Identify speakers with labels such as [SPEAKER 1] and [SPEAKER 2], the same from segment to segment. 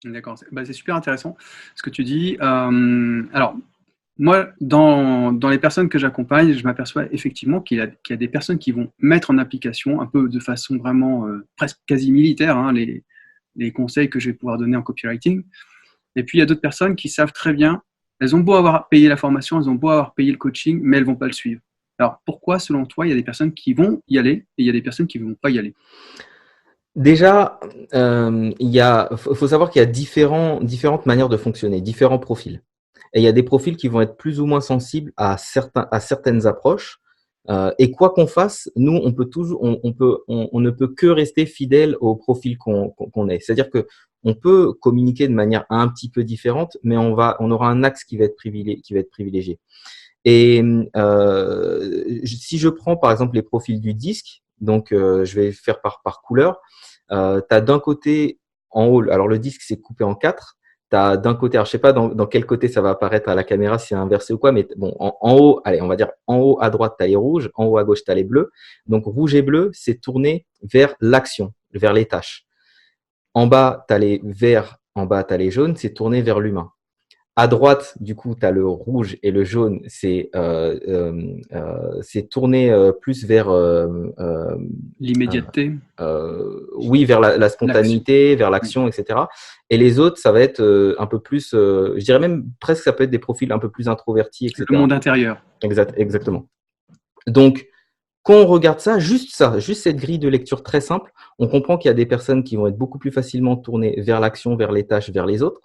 [SPEAKER 1] D'accord, c'est super intéressant ce que tu dis. Alors, moi, dans les personnes que j'accompagne, je m'aperçois effectivement qu'il y a des personnes qui vont mettre en application un peu de façon vraiment presque quasi militaire, hein, les conseils que je vais pouvoir donner en copywriting. Et puis, il y a d'autres personnes qui savent très bien, elles ont beau avoir payé la formation, elles ont beau avoir payé le coaching, mais elles ne vont pas le suivre. Alors, pourquoi, selon toi, il y a des personnes qui vont y aller et il y a des personnes qui ne vont pas y aller?
[SPEAKER 2] Déjà, faut savoir qu'il y a différentes manières de fonctionner, différents profils. Et il y a des profils qui vont être plus ou moins sensibles à certaines approches. Et quoi qu'on fasse, nous, on peut toujours, on ne peut que rester fidèle au profil qu'on est. C'est-à-dire que on peut communiquer de manière un petit peu différente, mais on aura un axe qui va être privilégié. Et si je prends par exemple les profils du disque, donc je vais faire par couleur. Tu as d'un côté en haut, alors le disque c'est coupé en quatre. Tu as d'un côté, alors je sais pas dans quel côté ça va apparaître à la caméra, si c'est inversé ou quoi, mais bon, en haut, allez, on va dire en haut à droite, tu as les rouges, en haut à gauche, tu as les bleus. Donc rouge et bleu, c'est tourné vers l'action, vers les tâches. En bas, tu as les verts, en bas, tu as les jaunes, c'est tourné vers l'humain. À droite, du coup, tu as le rouge et le jaune, c'est tourné plus vers
[SPEAKER 1] L'immédiateté,
[SPEAKER 2] oui, vers la
[SPEAKER 1] l'action.
[SPEAKER 2] spontanéité, vers
[SPEAKER 1] Mm.
[SPEAKER 2] l'action, etc. Et les autres, ça va être un peu plus, je dirais même presque, ça peut être des profils un peu plus introvertis,
[SPEAKER 1] Le
[SPEAKER 2] etc.
[SPEAKER 1] monde intérieur.
[SPEAKER 2] Exactement. Donc, quand on regarde ça, juste cette grille de lecture très simple, on comprend qu'il y a des personnes qui vont être beaucoup plus facilement tournées vers l'action, vers les tâches, vers les autres,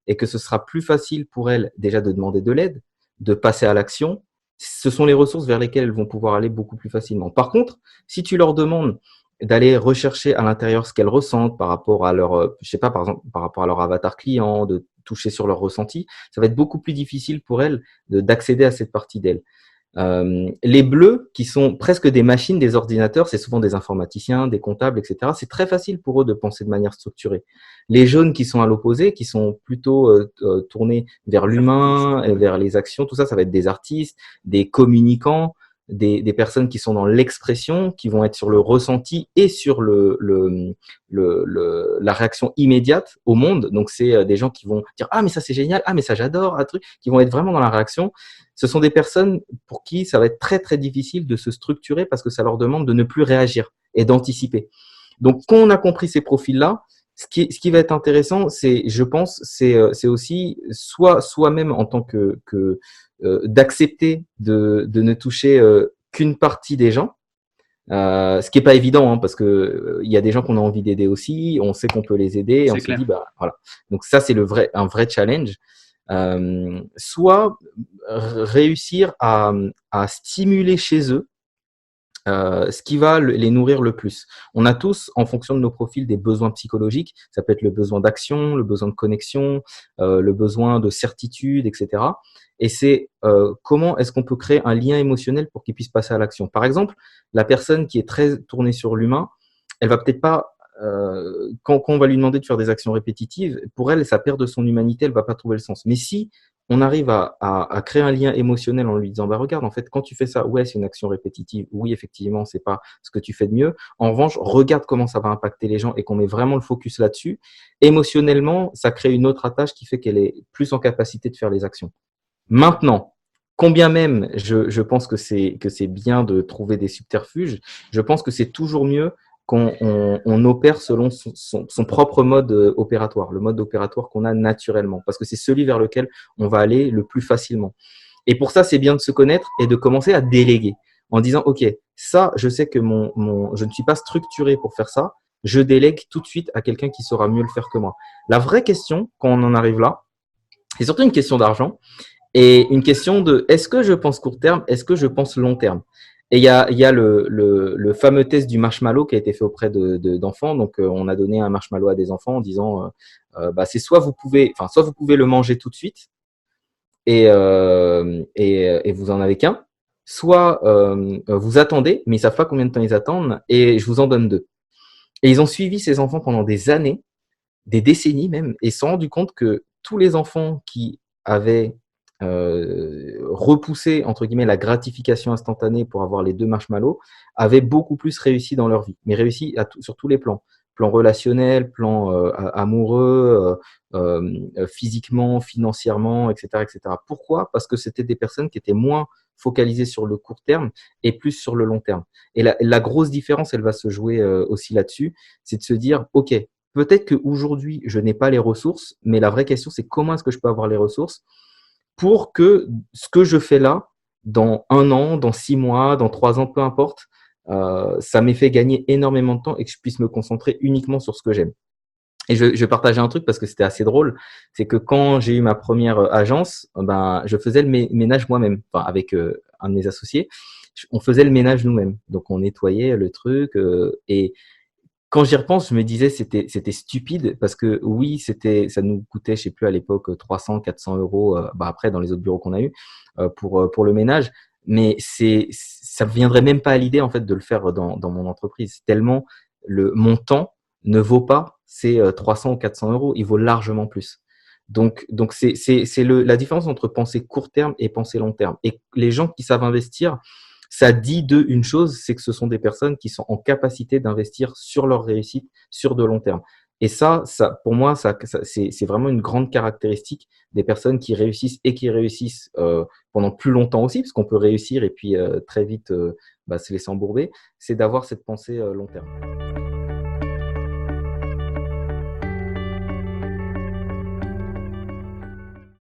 [SPEAKER 2] et que ce sera plus facile pour elles déjà de demander de l'aide, de passer à l'action. Ce sont les ressources vers lesquelles elles vont pouvoir aller beaucoup plus facilement. Par contre, si tu leur demandes d'aller rechercher à l'intérieur ce qu'elles ressentent par rapport à leur, je sais pas, par exemple, par rapport à leur avatar client, de toucher sur leur ressenti, ça va être beaucoup plus difficile pour elles d'accéder à cette partie d'elles. Les bleus, qui sont presque des machines, des ordinateurs, c'est souvent des informaticiens, des comptables, etc. C'est très facile pour eux de penser de manière structurée. Les jaunes, qui sont à l'opposé, qui sont plutôt tournés vers
[SPEAKER 1] Les artistes.
[SPEAKER 2] l'humain, vers les actions, tout ça, ça va être des artistes, des communicants, des personnes qui sont dans l'expression, qui vont être sur le ressenti et sur la réaction immédiate au monde. Donc, c'est des gens qui vont dire « Ah, mais ça, c'est génial. Ah, mais ça, j'adore. » un truc, qui vont être vraiment dans la réaction. Ce sont des personnes pour qui ça va être très très difficile de se structurer parce que ça leur demande de ne plus réagir et d'anticiper. Donc, quand on a compris ces profils-là, ce qui va être intéressant, je pense, c'est aussi soit soi-même en tant que d'accepter de ne toucher qu'une partie des gens, ce qui est pas évident, hein, parce que il y a des gens qu'on a envie d'aider aussi, on sait qu'on peut les aider, et on
[SPEAKER 1] C'est
[SPEAKER 2] se dit
[SPEAKER 1] clair.
[SPEAKER 2] bah voilà. Donc ça c'est un vrai challenge. Soit réussir à stimuler chez eux ce qui va les nourrir le plus. On a tous, en fonction de nos profils, des besoins psychologiques. Ça peut être le besoin d'action, le besoin de connexion, le besoin de certitude, etc. Et c'est comment est-ce qu'on peut créer un lien émotionnel pour qu'ils puissent passer à l'action. Par exemple, la personne qui est très tournée sur l'humain, elle va peut-être pas quand on va lui demander de faire des actions répétitives, pour elle, ça perd de son humanité, elle va pas trouver le sens. Mais si on arrive à créer un lien émotionnel en lui disant, bah regarde, en fait, quand tu fais ça, ouais, c'est une action répétitive, oui, effectivement, c'est pas ce que tu fais de mieux. En revanche, regarde comment ça va impacter les gens et qu'on met vraiment le focus là-dessus. Émotionnellement, ça crée une autre attache qui fait qu'elle est plus en capacité de faire les actions. Maintenant, combien même je pense que c'est bien de trouver des subterfuges, je pense que c'est toujours mieux qu'on opère selon son propre mode opératoire, le mode opératoire qu'on a naturellement, parce que c'est celui vers lequel on va aller le plus facilement. Et pour ça, c'est bien de se connaître et de commencer à déléguer en disant, OK, ça, je sais que je ne suis pas structuré pour faire ça, je délègue tout de suite à quelqu'un qui saura mieux le faire que moi. La vraie question, quand on en arrive là, c'est surtout une question d'argent et une question de est-ce que je pense court terme, est-ce que je pense long terme. Et il y a le fameux test du marshmallow qui a été fait auprès d'enfants. Donc, on a donné un marshmallow à des enfants en disant, bah, c'est soit vous pouvez le manger tout de suite et vous en avez qu'un, soit vous attendez, mais ils savent pas combien de temps ils attendent et je vous en donne deux. Et ils ont suivi ces enfants pendant des années, des décennies même, et se sont rendus compte que tous les enfants qui avaient repoussé entre guillemets la gratification instantanée pour avoir les deux marshmallows avaient beaucoup plus réussi dans leur vie, mais réussi sur tous les plans. plan relationnel, plan amoureux, physiquement, financièrement, etc., etc. Pourquoi? Parce que c'était des personnes qui étaient moins focalisées sur le court terme et plus sur le long terme. Et la grosse différence, elle va se jouer aussi là-dessus, c'est de se dire, OK, peut-être qu'aujourd'hui, je n'ai pas les ressources, mais la vraie question, c'est comment est-ce que je peux avoir les ressources pour que ce que je fais là, dans 1 an, dans 6 mois, dans 3 ans, peu importe, ça m'ait fait gagner énormément de temps et que je puisse me concentrer uniquement sur ce que j'aime. Et je vais partager un truc parce que c'était assez drôle, c'est que quand j'ai eu ma première agence, ben je faisais le ménage moi-même, enfin avec un de mes associés, on faisait le ménage nous-mêmes. Donc on nettoyait le truc et quand j'y repense, je me disais c'était stupide parce que oui, ça nous coûtait, je sais plus à l'époque 300, 400 euros. Bah après dans les autres bureaux qu'on a eu pour le ménage, mais ça me viendrait même pas à l'idée en fait de le faire dans mon entreprise. Tellement mon temps ne vaut pas ces 300 ou 400 euros, il vaut largement plus. Donc c'est la différence entre penser court terme et penser long terme. Et les gens qui savent investir, ça dit d'eux une chose, c'est que ce sont des personnes qui sont en capacité d'investir sur leur réussite sur de long terme. Et ça pour moi, c'est vraiment une grande caractéristique des personnes qui réussissent et qui réussissent pendant plus longtemps aussi, parce qu'on peut réussir et puis très vite se laisser embourber, c'est d'avoir cette pensée long terme.